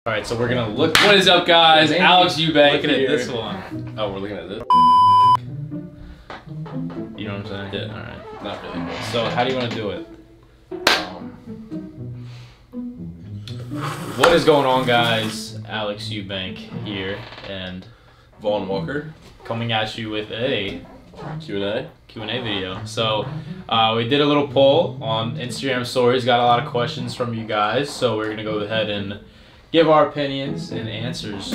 Alright, so we're gonna look. What is up, guys? Alex Eubank. Looking here. at this one. Oh, we're looking at this. You know what I'm saying? Yeah. Alright. Not really. So, how do you want to do it? What is going on, guys? Alex Eubank here, and Vaughn Walker. coming at you with a QnA. Q&A video. So, we did a little poll on Instagram stories. Got a lot of questions from you guys. So, we're gonna go ahead and give our opinions and answers.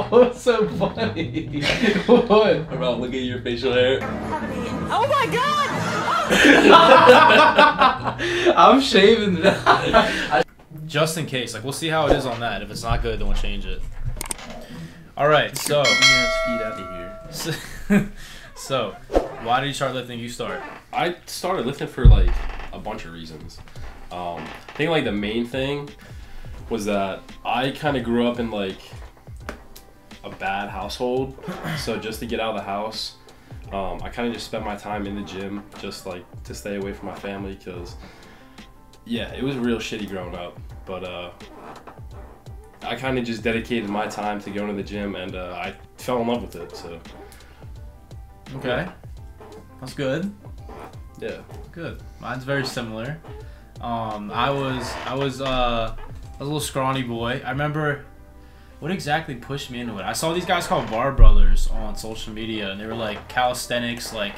What's so funny? What? About look at your facial hair. Oh my god! I'm shaving that. Just in case, like, we'll see how it is on that. If it's not good, then we'll change it. Alright, so. Feet out of here. So, why did you start lifting? You start. I started lifting for like a bunch of reasons. I think like the main thing was that I kind of grew up in like a bad household. So just to get out of the house, I kind of just spent my time in the gym just like to stay away from my family, because yeah, it was real shitty growing up. But I kind of just dedicated my time to going to the gym, and I fell in love with it. So Okay. That's good. yeah. Good. Mine's very similar. I was a little scrawny boy. I remember what exactly pushed me into it. I saw these guys called Bar Brothers on social media, and they were like calisthenics, like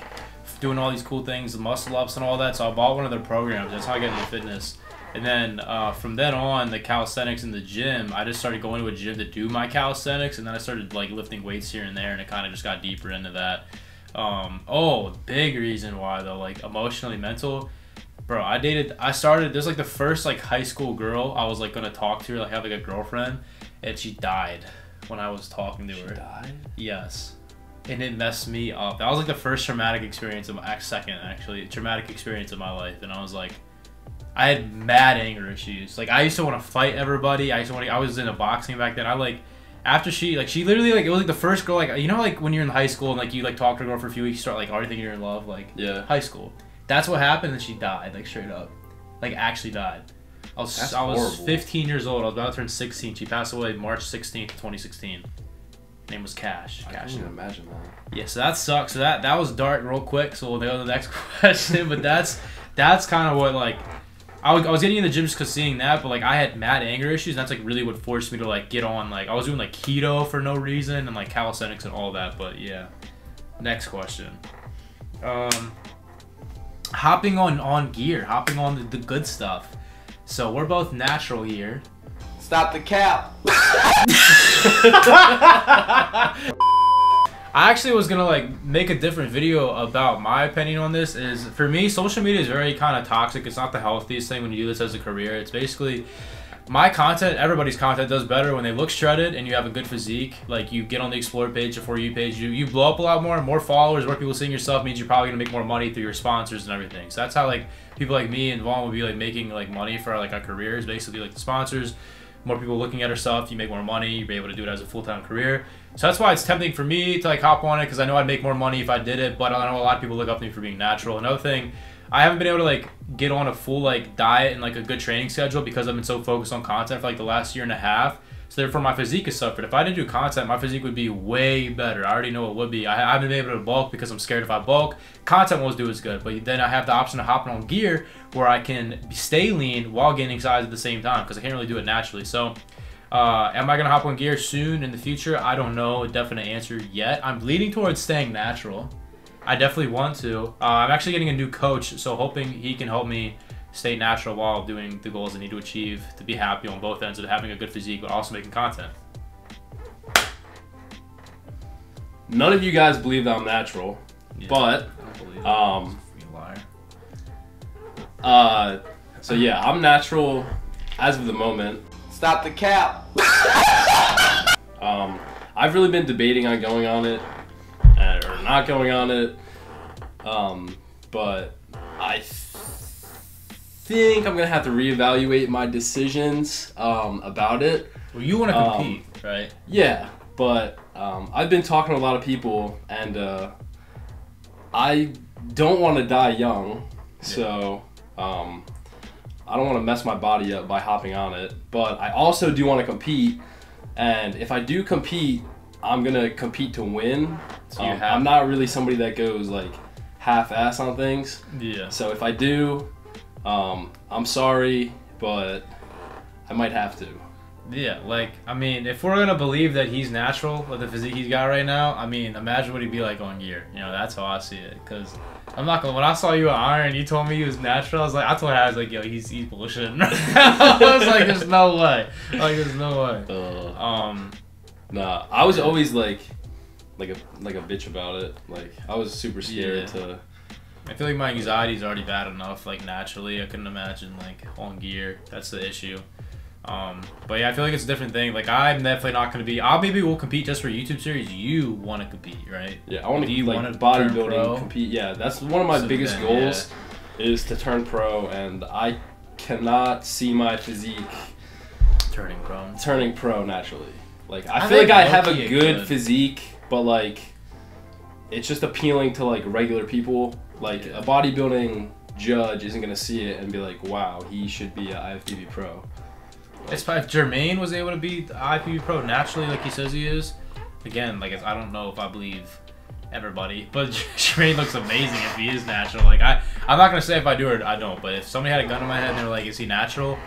doing all these cool things, the muscle ups and all that. So I bought one of their programs. That's how I got into fitness. And then from then on, the calisthenics in the gym, I just started going to a gym to do my calisthenics, and then I started like lifting weights here and there, and it kind of just got deeper into that. Big reason why though, like emotionally, mental. Bro, there's like the first like high school girl I was like gonna talk to, like have like a girlfriend, and she died when I was talking to her. She died? Yes. And it messed me up. That was like the first traumatic experience of my traumatic experience of my life, and I was like, I had mad anger issues. Like I used to want to fight everybody. I was into boxing back then. After she literally like, it was like the first girl, like, you know, like when you're in high school and like you like talk to a girl for a few weeks, you start like already thinking you're in love, like Yeah. high school. That's what happened, and she died, like straight up, like actually died. I was 15 years old. I was about to turn 16. She passed away March 16th, 2016. Name was Cash. I can't even imagine that. Yeah, so that sucks. So that was dark real quick. So we'll go to the next question. But that's kind of what, like, I was getting in the gym just because seeing that, but like I had mad anger issues, and that's like really what forced me to like get on, like I was doing like keto for no reason and like calisthenics and all that. But yeah, next question. Hopping on gear, hopping on the good stuff. So we're both natural here. Stop the cap! I actually was gonna like make a different video about my opinion on this. Is for me, social media is very kind of toxic. It's not the healthiest thing when you do this as a career. It's basically my content, everybody's content does better when they look shredded and you have a good physique. Like you get on the Explore page, the For You page, you blow up a lot more followers, more people seeing your stuff means you're probably gonna make more money through your sponsors and everything. So that's how like people like me and Vaughn would be like making like money for like our careers, basically like the sponsors. More people looking at our stuff, you make more money, you'll be able to do it as a full-time career. So that's why it's tempting for me to like hop on it, because I know I'd make more money if I did it, but I know a lot of people look up to me for being natural. Another thing, I haven't been able to like get on a full like diet and like a good training schedule because I've been so focused on content for like the last year and a half. So therefore my physique has suffered. If I didn't do content, my physique would be way better. I already know it would be. I haven't been able to bulk because I'm scared if I bulk, content won't do as good. But then I have the option of hopping on gear where I can stay lean while gaining size at the same time, because I can't really do it naturally. So am I gonna hop on gear soon in the future? I don't know a definite answer yet. I'm leaning towards staying natural. I definitely want to. I'm actually getting a new coach, so hoping he can help me stay natural while doing the goals I need to achieve to be happy on both ends of having a good physique but also making content. None of you guys believe that I'm natural, Yeah, but you liar. so yeah, I'm natural as of the moment. Stop the cap! I've really been debating on going on it or not going on it, but I think I'm gonna have to reevaluate my decisions about it. Well, you want to compete, right? Yeah, but I've been talking to a lot of people, and I don't want to die young, so I don't want to mess my body up by hopping on it, but I also do want to compete. And if I do compete, I'm gonna compete to win. So I'm not really somebody that goes like half-ass on things. Yeah. So if I do, I'm sorry, but I might have to. Yeah, like, I mean, if we're gonna believe that he's natural with the physique he's got right now, I mean, imagine what he'd be like on gear. You know, that's how I see it. Cause I'm not gonna. When I saw you at Iron, you told me he was natural. I told him, I was like, yo, he's bullshitting. I was like, there's no way. Like, there's no way. Nah, I was always like a bitch about it. Like, I was super scared to. I feel like my anxiety is already bad enough. Like, naturally, I couldn't imagine like on gear. That's the issue. But yeah, I feel like it's a different thing. Like, I'm definitely not gonna be. Maybe we'll compete just for YouTube series. You want to compete, right? Yeah, I want to like bodybuilding, compete. Yeah, that's one of my biggest goals, is to turn pro, and I cannot see my physique turning pro naturally. Like, I feel like I have a good physique, but like, it's just appealing to like regular people. Like, a bodybuilding judge isn't gonna see it and be like, wow, he should be an IFBB pro. It's if Jermaine was able to be the IFBB pro naturally, like he says he is. Again, like, I don't know if I believe everybody, but Jermaine looks amazing if he is natural. Like, I'm not gonna say if I do or I don't, but if somebody had a gun in my head and they were like, is he natural?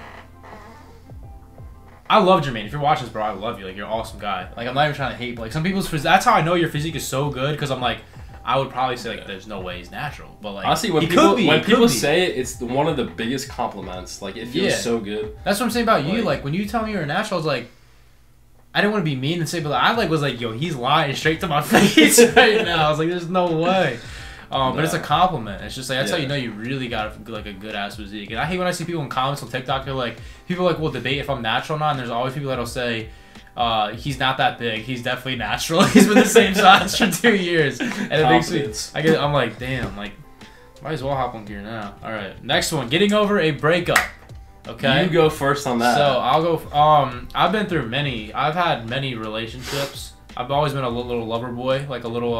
I love Jermaine. If you're watching this, bro, I love you. Like, you're an awesome guy. Like, I'm not even trying to hate, but like, some people's that's how I know your physique is so good, because I'm like, I would probably say like, there's no way he's natural, but like, honestly, when people say it, it's one of the biggest compliments. Like, it feels so good. That's what I'm saying about you. Like, when you tell me you're a natural, I was like, I didn't want to be mean and say, but I was like, yo, he's lying straight to my face right now. I was like, there's no way. But it's a compliment. It's just like, that's how you know you really got like a good ass physique. And I hate when I see people in comments on TikTok. They're like, people like will debate if I'm natural or not, and there's always people that'll say, he's not that big. He's definitely natural. He's been the same size for 2 years, and it makes me. I'm like, damn. Like, might as well hop on gear now. All right, next one. Getting over a breakup. Okay. You go first on that. So I'll go. I've been through many. I've had many relationships. I've always been a little lover boy. Like a little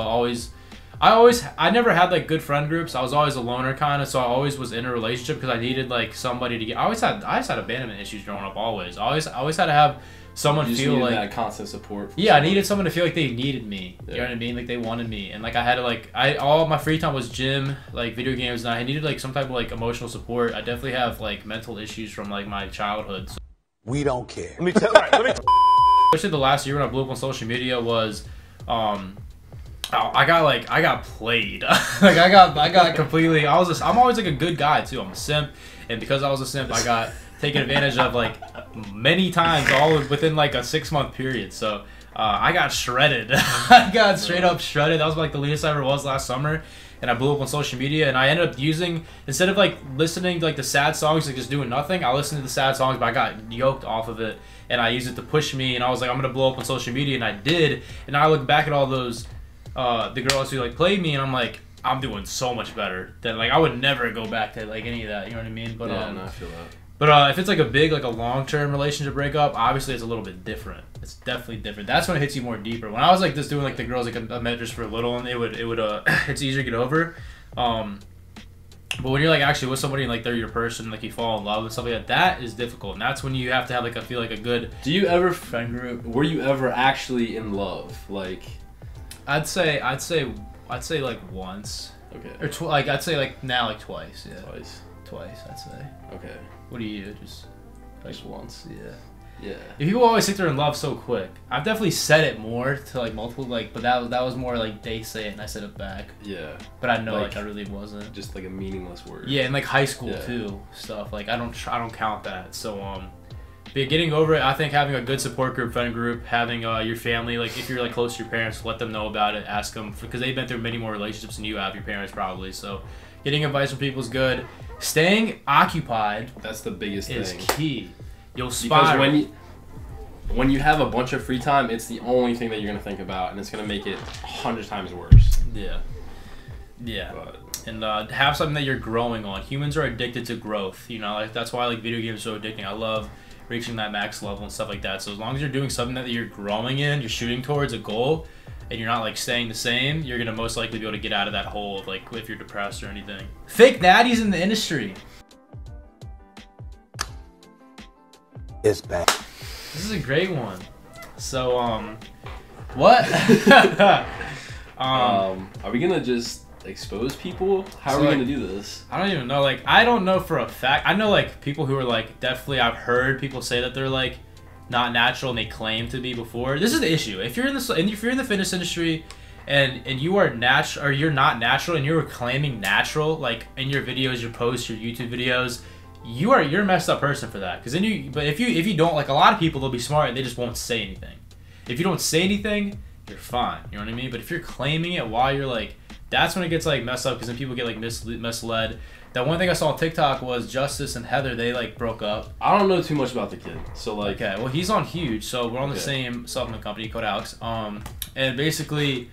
I never had like good friend groups. I was always a loner kind of, so I always was in a relationship because I needed like somebody to get. I just had abandonment issues growing up. Always had to have someone feel like that constant support. Yeah, I needed someone to feel like they needed me. You know what I mean? Like they wanted me, and like I had to all my free time was gym, like video games, and I needed like some type of like emotional support. I definitely have like mental issues from like my childhood. So. We don't care. Especially the last year when I blew up on social media was, I got played. Like I got completely. I'm always like a good guy too. I'm a simp, and because I was a simp, I got taken advantage of like many times, all within like a 6-month period. So I got shredded. I got straight up shredded. That was like the least I ever was last summer, and I blew up on social media. And I ended up using, instead of like listening to like the sad songs, like just doing nothing, I listened to the sad songs, but I got yoked off of it, and I used it to push me. And I was like, I'm gonna blow up on social media, and I did. And now I look back at all those. The girls who like played me, and I'm like, I'm doing so much better. That like I would never go back to like any of that. You know what I mean? But yeah, no, I feel that. But if it's like a big like a long-term relationship breakup, obviously it's a little bit different. It's definitely different. That's when it hits you more deeper. When I was like just doing like the girls like I met just for a little, and it would it's easier to get over. But when you're like actually with somebody and like they're your person, like you fall in love with something like that is difficult, and that's when you have to have like feel like a good. Do you ever friend group? Were you ever actually in love? Like. I'd say like once. Okay. Or I'd say like now like twice. Yeah. Twice. I'd say. Okay. What do you just? Like once. Yeah. Yeah. If people always think they're in love so quick, I've definitely said it more to like multiple but that was more like they say it and I said it back. Yeah. But I know like I really wasn't. Just like a meaningless word. Yeah, and like high school too stuff. Like I don't count that. So But getting over it, I think having a good support group, friend group, having your family, like if you're like close to your parents, let them know about it, ask them, because they've been through many more relationships than you have, your parents probably. So getting advice from people is good. Staying occupied. That's the biggest thing. Is key. You'll spiral. Because when you have a bunch of free time, it's the only thing that you're gonna think about, and it's gonna make it 100 times worse. Yeah. Yeah. And have something that you're growing on. Humans are addicted to growth. You know, like that's why like video games are so addicting. I love reaching that max level and stuff like that. So as long as you're doing something that you're growing in, you're shooting towards a goal, and you're not like staying the same, you're gonna most likely be able to get out of that hole of like if you're depressed or anything. Fake natties in the industry. is bad. This is a great one. So, what? Are we gonna just expose people? How are we gonna do this? I don't even know. Like, I don't know for a fact. I know like people who are like definitely. I've heard people say that they're like not natural and they claim to be before. This is the issue. If you're in the fitness industry, and you are natural or you're not natural and you're claiming natural like in your videos, your posts, your YouTube videos, you're a messed up person for that. Because then but if you don't, like a lot of people, they'll be smart and they just won't say anything. If you don't say anything, you're fine. You know what I mean? But if you're claiming it while you're like, that's when it gets like messed up, because then people get like misled. That one thing I saw on TikTok was Justice and Heather, they like broke up. I don't know too much about the kid, so like. Okay, well he's on Huge, so we're on the same supplement company, Code Alex. And basically,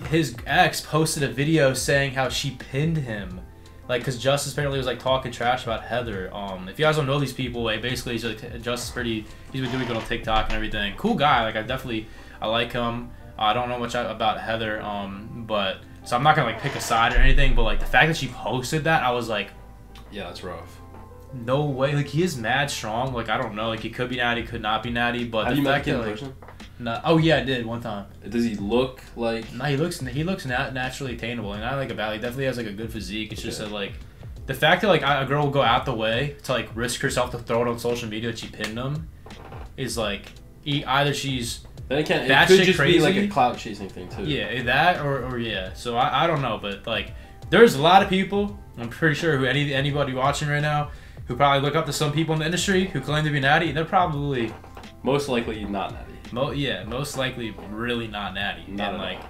his ex posted a video saying how she pinned him, like, because Justice apparently was like talking trash about Heather. If you guys don't know these people, like, basically he's like Justice he's been doing good on TikTok and everything. Cool guy, like I like him. I don't know much about Heather, but so I'm not gonna like pick a side or anything. But like the fact that she posted that, I was like, yeah, that's rough. No way. Like he is mad strong. Like I don't know. Like he could be natty, could not be natty. But have the you met fact him that in like, person? no, oh yeah, I did one time. Does he look like? No, he looks naturally attainable, and I like about. He definitely has like a good physique. It's just that like the fact that like a girl will go out the way to like risk herself to throw it on social media that she pinned him is like either she's. Then it could just be like a clout chasing thing too. Yeah, that or yeah. So I don't know, but like there's a lot of people. I'm pretty sure who anybody watching right now who probably look up to some people in the industry who claim to be natty. They're probably most likely not natty. Most likely really not natty. Not and like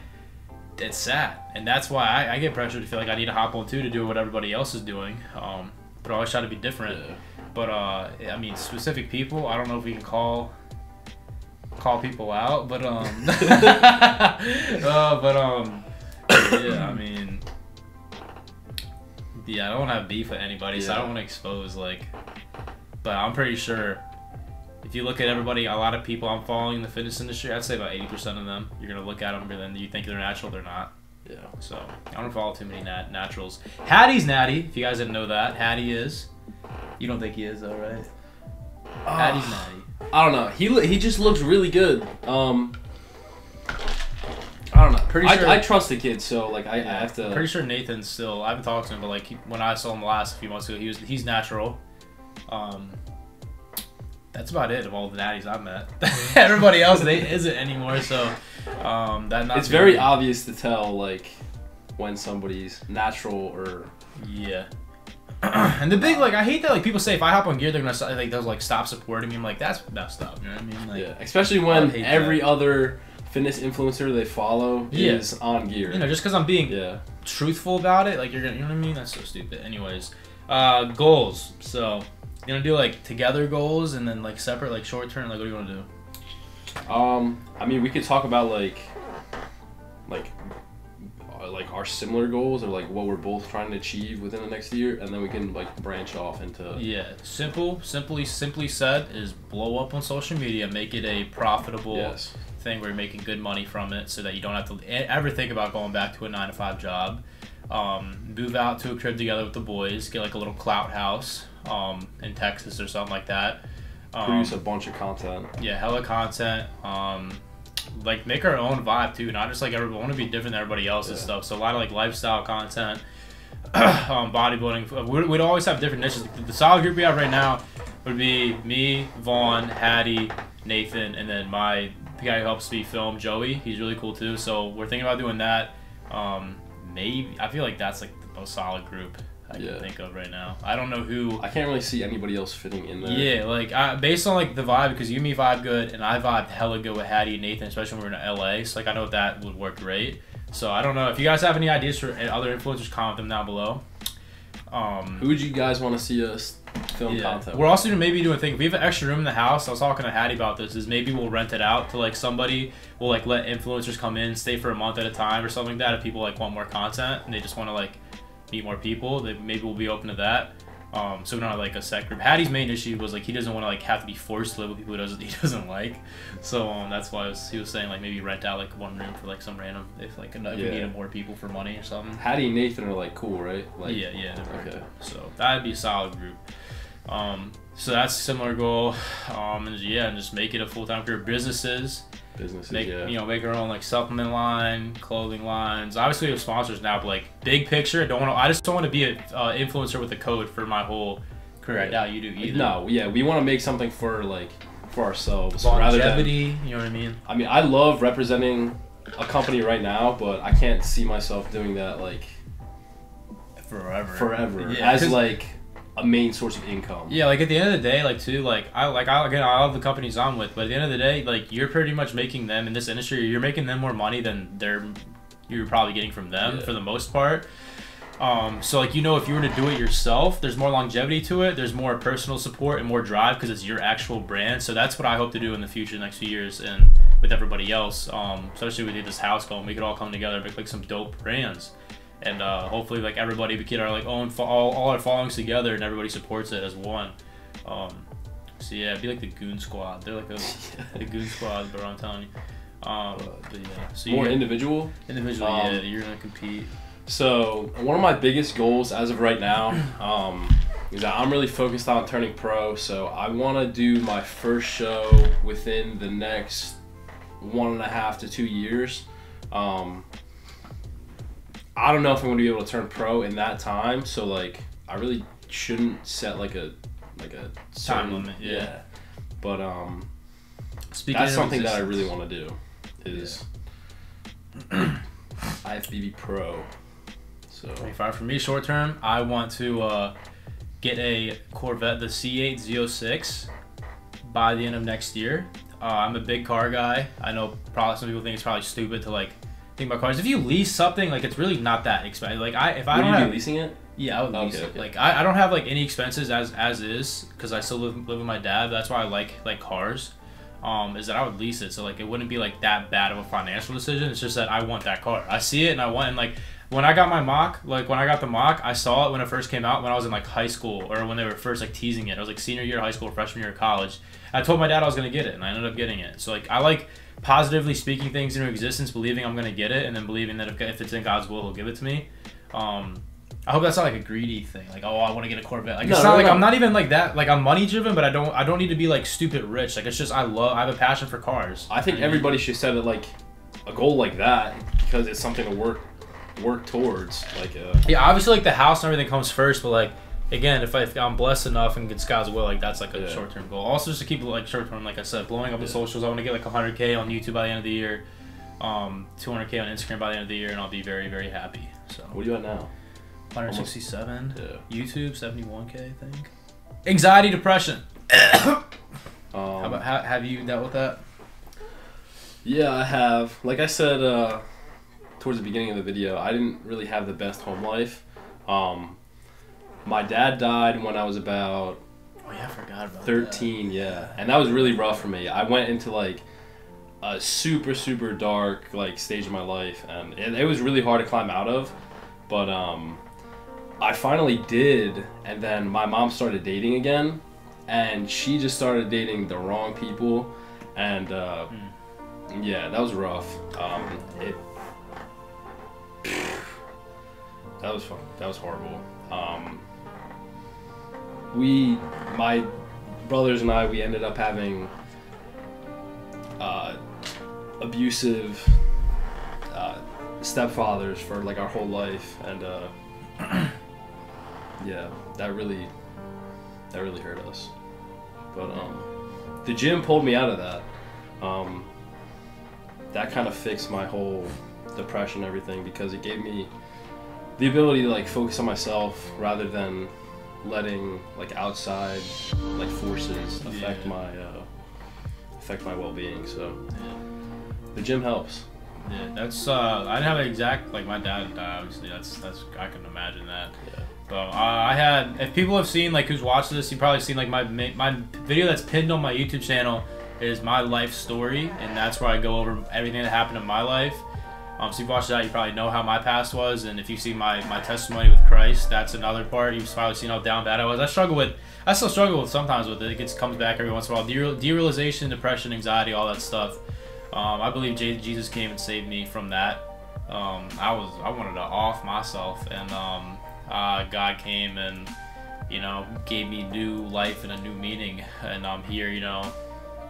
it's sad, and that's why I get pressured to feel like I need to hop on too to do what everybody else is doing. But I always try to be different. Yeah. But I mean specific people. I don't know if we can call people out, but yeah, I mean, yeah, I don't have beef with anybody, so I don't want to expose like, but I'm pretty sure if you look at everybody, a lot of people I'm following in the fitness industry, I'd say about 80% of them, you're gonna look at them and then you think they're natural, they're not. Yeah. So I don't follow too many naturals. Hattie's natty. If you guys didn't know that, Hattie is. You don't think he is though, right? Hattie's natty. I don't know. He just looks really good. I don't know. Pretty sure I trust the kid, so like I have to. Pretty sure Nathan's still. I haven't talked to him, but like when I saw him the last few months ago, he's natural. That's about it of all the natties I've met. Everybody else isn't anymore. So it's very obvious to tell like when somebody's natural or yeah. And the big like I hate that like people say if I hop on gear they're gonna like they'll like stop supporting me. I'm like that's messed up. You know what I mean? Like, yeah. Especially when every other fitness influencer they follow is on gear. You know, just because I'm being truthful about it, like you're gonna, you know what I mean? That's so stupid. Anyways, goals. So you're gonna do like together goals and then like separate like short term. Like what do you want to do? I mean we could talk about like our similar goals or like what we're both trying to achieve within the next year, and then we can like branch off into simply said is blow up on social media, make it a profitable thing where you're making good money from it so that you don't have to ever think about going back to a 9-to-5 job. Move out to a crib together with the boys, get like a little clout house in Texas or something like that. Produce a bunch of content. Yeah, hella content. Like make our own vibe too, not just like everyone want to be different than everybody else's stuff. So a lot of like lifestyle content, bodybuilding. We'd always have different niches. The solid group we have right now would be me, Vaughn, Hattie, Nathan, and then the guy who helps me film, Joey. He's really cool too. So we're thinking about doing that. Maybe I feel like that's like the most solid group I can think of right now. I don't know who. I can't really see anybody else fitting in there. Yeah, like based on like the vibe, because you and me vibe good, and I vibe hella good with Hattie and Nathan, especially when we're in LA. So like I know that would work great. So I don't know if you guys have any ideas for other influencers, comment them down below. Who would you guys want to see us film content? We're also maybe doing a thing. If we have an extra room in the house, I was talking to Hattie about this. Is maybe we'll rent it out to like somebody. We'll like let influencers come in, stay for a month at a time or something like that. If people like want more content and they just want to like meet more people, that maybe we'll be open to that. So we don't have like a set group. Hattie's main issue was like he doesn't want to like have to be forced to live with people he doesn't like. So that's why he was saying like maybe rent out like one room for like some random if like if we needed more people for money or something. Hattie and Nathan are like cool, right? Like yeah. Okay. So that'd be a solid group. So that's a similar goal. And yeah, and just make it a full-time career. Businesses, make, yeah. you know, make our own like supplement line, clothing lines. Obviously we have sponsors now, but like big picture, I just don't want to be an influencer with a code for my whole career. I doubt you do either. No, yeah, we want to make something for ourselves. Longevity, rather than, you know what I mean? I mean, I love representing a company right now, but I can't see myself doing that like forever Yeah, as like a main source of income. Yeah, like at the end of the day, like too, I love the companies I'm with, but at the end of the day, like you're pretty much making them in this industry, you're making them more money than you're probably getting from them for the most part. So like, you know, if you were to do it yourself, there's more longevity to it, there's more personal support and more drive because it's your actual brand. So that's what I hope to do in the future, the next few years, and with everybody else, especially with this house going, we could all come together and make like some dope brands. And hopefully like everybody we get our like own all our followings together and everybody supports it as one. So yeah, it'd be like the Goon Squad. They're like the Goon Squad, bro, I'm telling you. But yeah, so more individual, yeah, you're gonna compete. So one of my biggest goals as of right now is that I'm really focused on turning pro. So I want to do my first show within the next 1.5 to 2 years. I don't know if I'm going to be able to turn pro in that time. So like, I really shouldn't set like a time limit. Yeah. But that's something that I really want to do. Is IFBB pro. So 25 for me, short term, I want to get a Corvette, the C8 Z06, by the end of next year. I'm a big car guy. I know probably some people think it's probably stupid to like think about cars. If you lease something, like it's really not that expensive. Like if I don't have leasing it, yeah, I would lease it. Like I don't have like any expenses as is because I still live with my dad. That's why I like cars. Is that I would lease it, so like it wouldn't be like that bad of a financial decision. It's just that I want that car. I see it and I want, and like when I got my Mach, like when I got the Mach, I saw it when it first came out when I was in like high school or when they were first like teasing it. I was like senior year of high school, freshman year of college. I told my dad I was gonna get it and I ended up getting it. So like I like positively speaking things into existence, believing I'm gonna get it, and then believing that if it's in God's will, He'll give it to me. I hope that's not like a greedy thing. Like, oh, I want to get a Corvette. Like, it's not like I'm not even like that. Like, I'm money driven, but I don't need to be like stupid rich. Like, it's just I have a passion for cars. I think everybody should set it like a goal like that because it's something to work towards. Like, yeah, obviously like the house and everything comes first, but like again, if I'm blessed enough and it's God's will, like that's like a short term goal. Also, just to keep it like short term, like I said, blowing up the socials. I want to get like 100K on YouTube by the end of the year, 200K on Instagram by the end of the year, and I'll be very, very happy. So. What are you at now? 167. Yeah. YouTube 71K, I think. Anxiety, depression. Have you dealt with that? Yeah, I have. Like I said towards the beginning of the video, I didn't really have the best home life. My dad died when I was about 13, that. Yeah. And that was really rough for me. I went into like a super, super dark like stage of my life, and it was really hard to climb out of. But I finally did, and then my mom started dating again, and she just started dating the wrong people, and yeah, that was rough. That was fun. That was horrible. My brothers and I, we ended up having abusive stepfathers for like our whole life, and yeah, that really hurt us. But the gym pulled me out of that. That kind of fixed my whole depression and everything because it gave me the ability to like focus on myself rather than letting like outside like forces affect my well-being. So the gym helps. Yeah, that's I didn't have an exact like my dad died, obviously. That's I can imagine that. Yeah. But I had, if people have seen like who's watched this, you've probably seen like my video that's pinned on my YouTube channel is my life story, and that's where I go over everything that happened in my life. So you've watched that, you probably know how my past was, and if you see my testimony with Christ, that's another part. You've probably seen how down bad I was. I still struggle with sometimes with it. It comes back every once in a while. Derealization, depression, anxiety, all that stuff. I believe Jesus came and saved me from that. I wanted to off myself, and God came and you know, gave me new life and a new meaning, and I'm here, you know,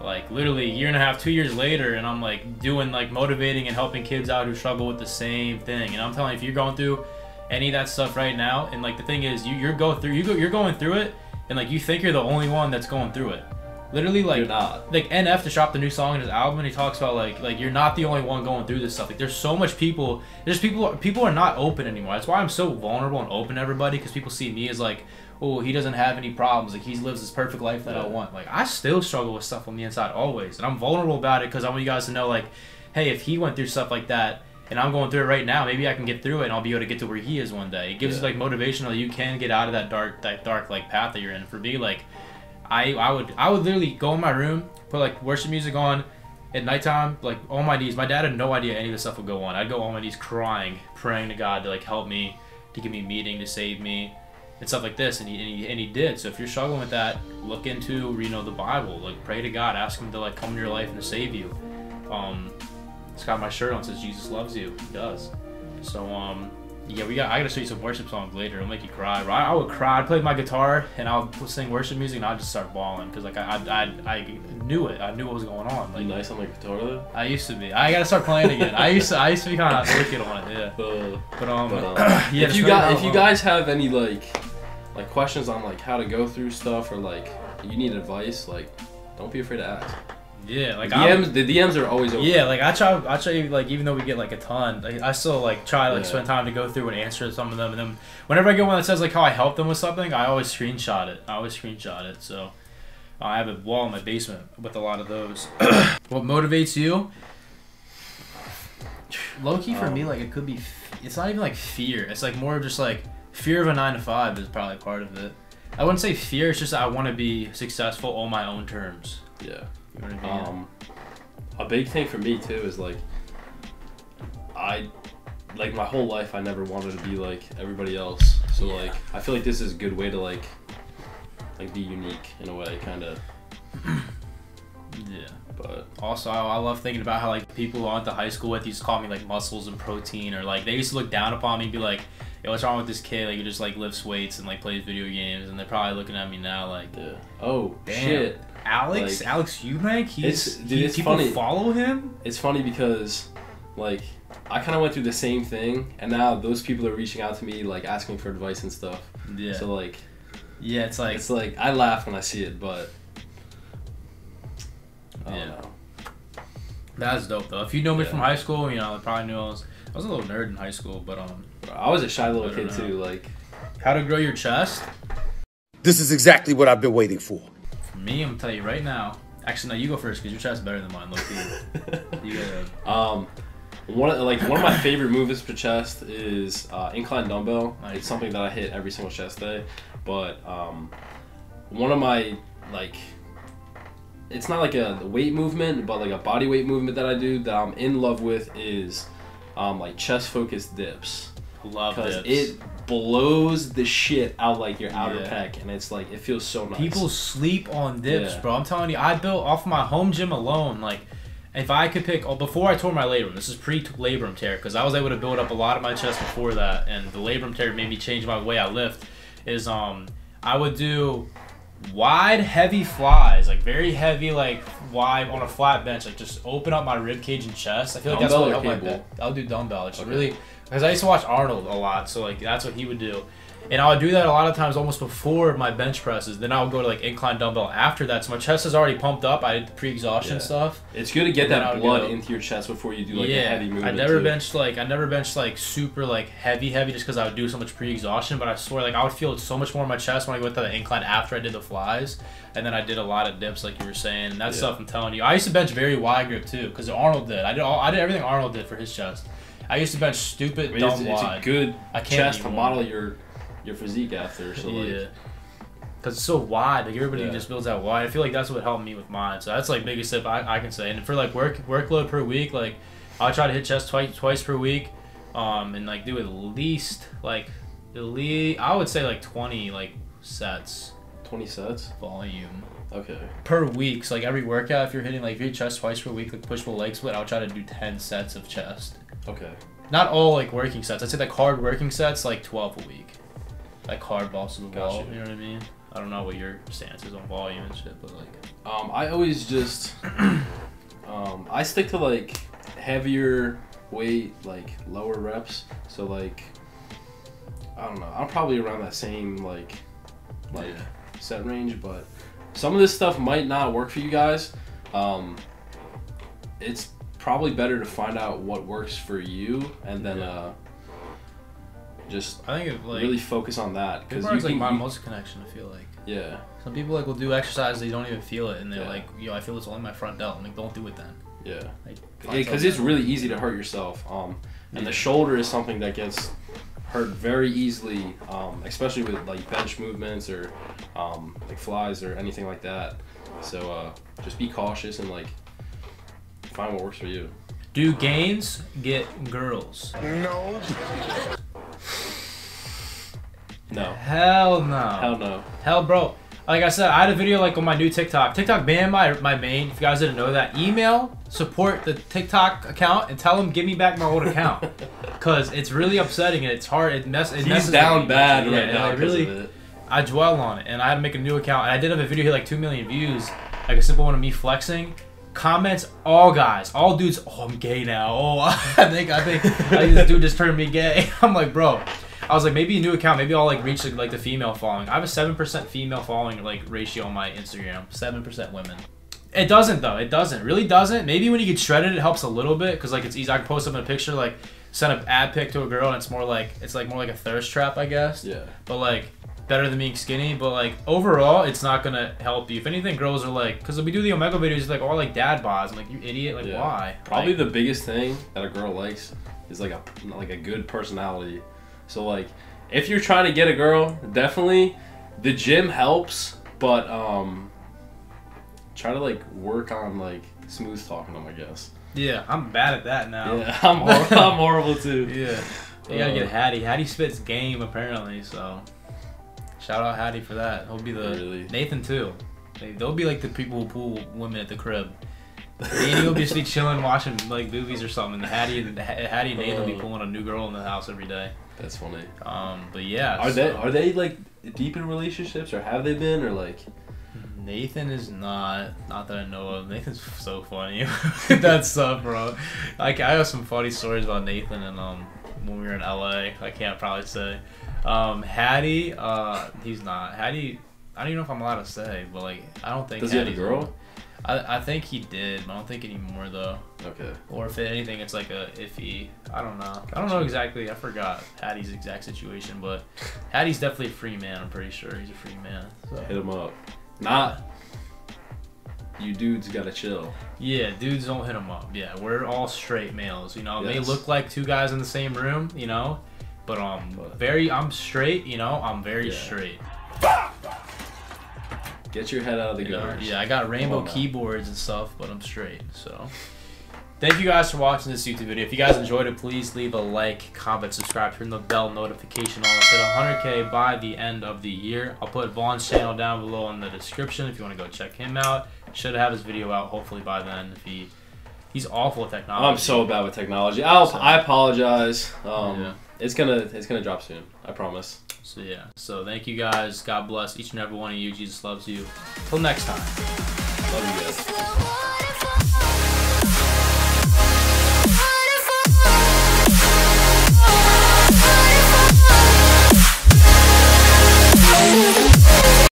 like literally a year and a half, 2 years later, and I'm like doing like motivating and helping kids out who struggle with the same thing. And I'm telling you, if you're going through any of that stuff right now, and like the thing is, you're going through it, and like you think you're the only one that's going through it. Literally, like, you're not. Like NF just dropped a new song in his album, and he talks about like you're not the only one going through this stuff. Like there's so much people. People are not open anymore. That's why I'm so vulnerable and open to everybody, because people see me as like, oh, he doesn't have any problems. Like he lives this perfect life that I want. Like I still struggle with stuff on the inside always, and I'm vulnerable about it because I want you guys to know, like, hey, if he went through stuff like that, and I'm going through it right now, maybe I can get through it, and I'll be able to get to where he is one day. It gives you like motivation that you can get out of that dark like path that you're in. For me, like. I would literally go in my room, put like worship music on at nighttime, like on my knees. My dad had no idea any of this stuff would go on. I'd go on my knees crying, praying to God to like help me, to give me meaning, to save me, and stuff like this. And he did. So if you're struggling with that, look into, you know, the Bible. Like pray to God, ask Him to like come into your life and to save you. It's got my shirt on, it says Jesus loves you. He does. So yeah, I gotta show you some worship songs later. It'll make you cry. I would cry. I'd play my guitar and I'll sing worship music and I'd just start bawling because like I knew it. I knew what was going on. Like, you nice on the guitar though? I used to be. I gotta start playing again. I used to be kind of wicked on it. Yeah. Yeah. If you guys have any like questions on like how to go through stuff, or like you need advice, like don't be afraid to ask. Yeah, like the DMs are always open. Yeah, like I try like, even though we get like a ton, like, I still like try to like spend time to go through and answer some of them, and then whenever I get one that says like how I helped them with something, I always screenshot it. So I have a wall in my basement with a lot of those. What motivates you? Low key for me, like it could be, it's not even like fear. It's like more of just like fear of a 9 to 5 is probably part of it. I wouldn't say fear. It's just that I want to be successful on my own terms. Yeah. You know what I mean? A big thing for me too is like my whole life I never wanted to be like everybody else. So like I feel like this is a good way to like be unique in a way, kind of. Yeah. But also I love thinking about how like people I went to high school with used to call me like muscles and protein, or like they used to look down upon me and be like, yo, what's wrong with this kid? Like he just like lifts weights and like plays video games, and they're probably looking at me now like, oh damn. shit. Alex Eubank, it's people funny. Follow him. It's funny because like I kind of went through the same thing, and now those people are reaching out to me like asking for advice and stuff. Yeah. So like, yeah, it's like I laugh when I see it, but I don't know. That's dope though. If you know me from high school, you know, I probably knew I was a little nerd in high school, but I was a shy little kid too. Like, how to grow your chest? This is exactly what I've been waiting for. Me, I'm gonna tell you right now. Actually, no, you go first because your chest is better than mine. Look, you gotta. One of my favorite movements for chest is incline dumbbell. Nice. It's something that I hit every single chest day. But one of my like, it's not like a weight movement, but like a body weight movement that I do that I'm in love with is like chest focused dips. Love dips. It blows the shit out like your outer pec, and it's like it feels so nice. People sleep on dips, bro. I'm telling you, I built off my home gym alone. Like, if I could pick, before I tore my labrum, this is pre-labrum tear, because I was able to build up a lot of my chest before that, and the labrum tear made me change my way I lift. Is I would do wide, heavy flies, like very heavy, like wide on a flat bench, like just open up my rib cage and chest. I feel like that's what helped my back. I'll do dumbbell. It's really, because I used to watch Arnold a lot, so like that's what he would do. And I would do that a lot of times almost before my bench presses. Then I would go to like incline dumbbell after that. So my chest is already pumped up. I did pre-exhaustion stuff. It's good to get that blood into your chest before you do like a heavy movement. I never benched like super like heavy just because I would do so much pre-exhaustion. But I swear, like I would feel so much more in my chest when I went to the incline after I did the flies. And then I did a lot of dips, like you were saying. And that stuff, I'm telling you. I used to bench very wide grip too, because Arnold did. I did everything Arnold did for his chest. I used to bench stupid, dumb wide. It's a good chest to model your physique after, so like, because it's so wide, like everybody just builds out wide. I feel like that's what helped me with mine. So that's like biggest tip I can say. And for like workload per week, like I try to hit chest twice per week, and like do at least I would say like 20 like sets. 20 sets volume. Okay. Per week, so like every workout, if you're hitting like if you hit chest twice per week, like push-pull leg split, I would try to do 10 sets of chest. Okay. Not all like working sets. I'd say like hard working sets, like 12 a week. like hardballs to the Gotcha. wall. You know what I mean? I don't know what your stance is on volume and shit, but like. I always just I stick to like heavier weight, like lower reps. So like I don't know. I'm probably around that same like set range, but some of this stuff might not work for you guys. It's probably better to find out what works for you and then just I think it like really focus on that because it's like my muscle connection. I feel like some people like will do exercise they don't even feel it and they're like, yo, I feel it's only my front delt. I'm like, don't do it then. Yeah, like, because it's really easy to hurt yourself. And the shoulder is something that gets hurt very easily, especially with like bench movements or like flies or anything like that. So just be cautious and like find what works for you. Do gains get girls? No. Hell no. Hell no. Hell, bro. Like I said, I had a video like on my new TikTok. TikTok banned my main. If you guys didn't know that, email support the TikTok account and tell them give me back my old account, cause it's really upsetting and it's hard. It messes. He's down bad right now. I really, I dwell on it, and I had to make a new account. And I did have a video hit like 2 million views, like a simple one of me flexing. Comments, all guys, all dudes. Oh, I'm gay now. Oh, I think this dude just turned me gay. I'm like, bro. I was like, maybe a new account, maybe I'll like reach like the female following. I have a 7% female following like ratio on my Instagram. 7% women. It doesn't though. It doesn't. Really doesn't. Maybe when you get shredded, it helps a little bit because like it's easy. I can post up in a picture, like send an ad pic to a girl, and it's more like a thirst trap, I guess. Yeah. But like better than being skinny. But like overall, it's not gonna help you. If anything, girls are like, because we do the Omega videos, like all like dad bods. I'm like, you idiot. Like why? Probably like, the biggest thing that a girl likes is like a good personality. So like, if you're trying to get a girl, definitely the gym helps, but try to like work on like smooth talking them, I guess. Yeah, I'm bad at that now. Yeah, I'm horrible too. Yeah, you gotta get Hattie. Hattie spits game apparently, so shout out Hattie for that. He'll be the Nathan too. They'll be like the people who pull women at the crib. Danny will just be chilling, watching like movies or something. And Hattie and Nathan will be pulling a new girl in the house every day. That's funny. But yeah. Are they like deep in relationships, or have they been, or like? Nathan is not that I know of. Nathan's so funny. That stuff, bro. Like I have some funny stories about Nathan and when we were in LA. I can't probably say. Hattie, he's not. Hattie, I don't even know if I'm allowed to say, but like I don't think. Does he have a girl? I think he did, but I don't think anymore though. Okay. Or if anything, it's like a iffy. I don't know. Gotcha. I don't know exactly. I forgot Hattie's exact situation, but Hattie's definitely a free man. I'm pretty sure he's a free man. So. Hit him up. Not. You dudes gotta chill. Yeah, dudes don't hit him up. Yeah, we're all straight males. You know, it may look like two guys in the same room. You know, but I'm straight. You know, I'm very straight. Get your head out of the gutter. Yeah, I got rainbow keyboards and stuff, but I'm straight. So, thank you guys for watching this YouTube video. If you guys enjoyed it, please leave a like, comment, subscribe, turn the bell notification on. Let's hit 100K by the end of the year. I'll put Vaughn's channel down below in the description if you want to go check him out. Should have his video out hopefully by then. If he's awful with technology. I'm so bad with technology. I apologize. It's gonna drop soon. I promise. So yeah. So thank you guys. God bless each and every one of you. Jesus loves you. Till next time. Love you guys.